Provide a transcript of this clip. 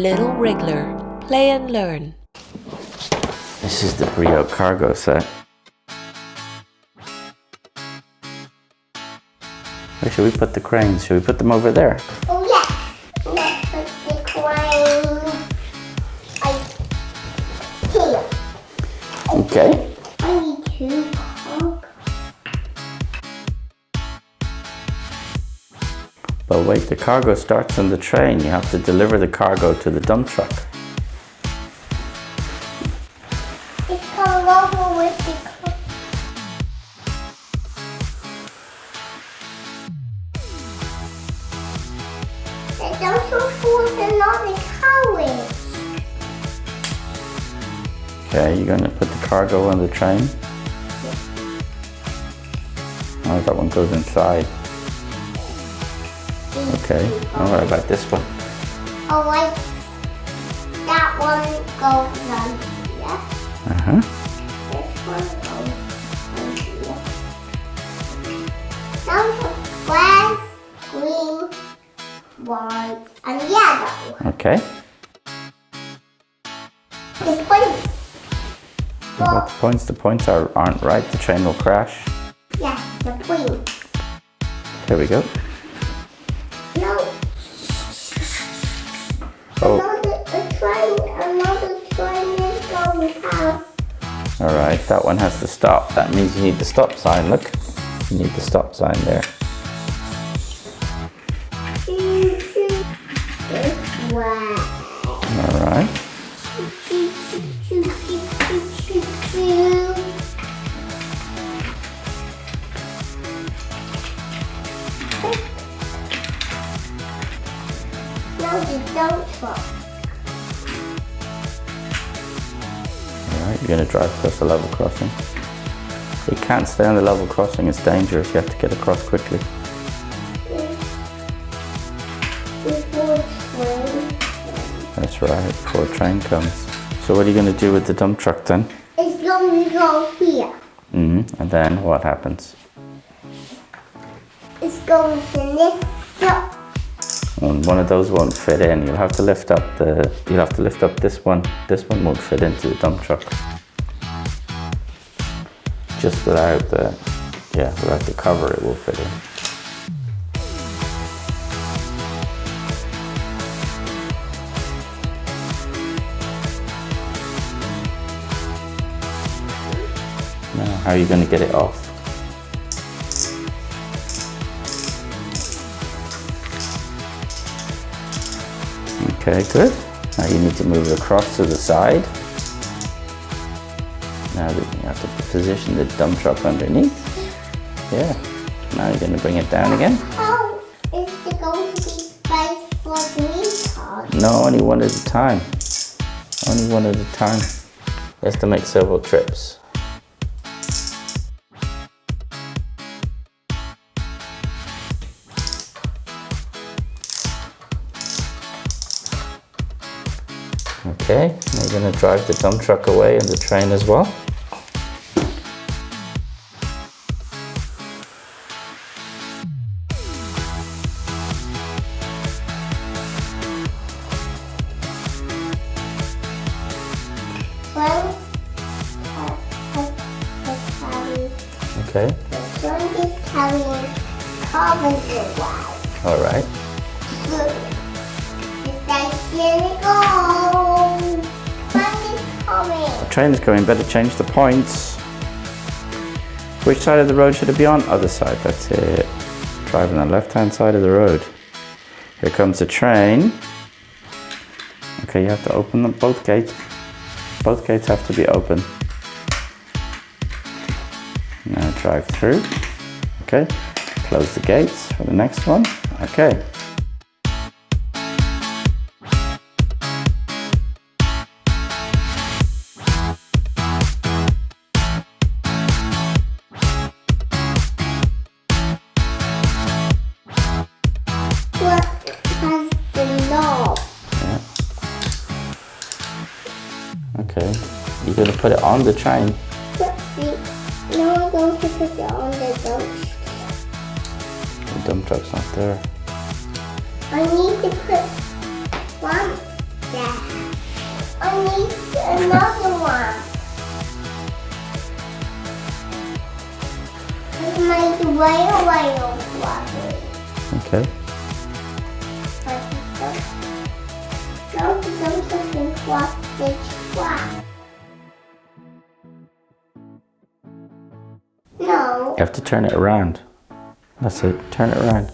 Little Wriggler. Play and learn. This is the Brio cargo set. Where should we put the cranes? Should we put them over there? Oh yeah, let's put the cranes here. Okay. I need 2 cargos. But wait, the cargo starts on the train. You have to deliver the cargo to the dump truck. It's coming over with the Don't you force another carriage. Okay, you're going to put the cargo on the train. Oh, that one goes inside. Okay, oh, what about this one? Oh, wait. That one goes on here. Uh-huh. This one goes on here. Those are red, green, white, and yellow. Okay. The points. What the points? The points aren't right. The train will crash. Yeah, the points. There we go. No. Oh. Another train is going past. All right, that one has to stop. That means you need the stop sign. Look, you need the stop sign there. This way. All right. Now the dump truck. Alright, you're going to drive across the level crossing. You can't stay on the level crossing, it's dangerous. You have to get across quickly. Before train. That's right, before a train comes. So what are you going to do with the dump truck then? It's going to go here. And then what happens? It's going to lift up. And one of those won't fit in. You'll have to lift up this one. This one won't fit into the dump truck. Just without the cover, it will fit in. Now, how are you going to get it off? Okay, good. Now you need to move it across to the side. Now you have to position the dump truck underneath. Yeah. Now you're going to bring it down again. How is there going to be space for green cars? No, only one at a time. Only one at a time. You have to make several trips. Okay, now you're going to drive the dump truck away and the train as well. Okay. The train is carrying carbon away. All right. Good. Here we go. Train is coming. The train is going. Better change the points. Which side of the road should it be on? Other side. That's it. Driving on the left-hand side of the road. Here comes the train. Okay, you have to open them, both gates. Both gates have to be open. Now drive through. Okay. Close the gates for the next one. Okay. Okay, you're going to put it on the train. Let's see. Now I'm going to put it on the dump. The dump truck's not there. I need to put one that. I need another one. Let's make whale water. Okay. Go to something cross. No. You have to turn it around. That's it. Turn it around.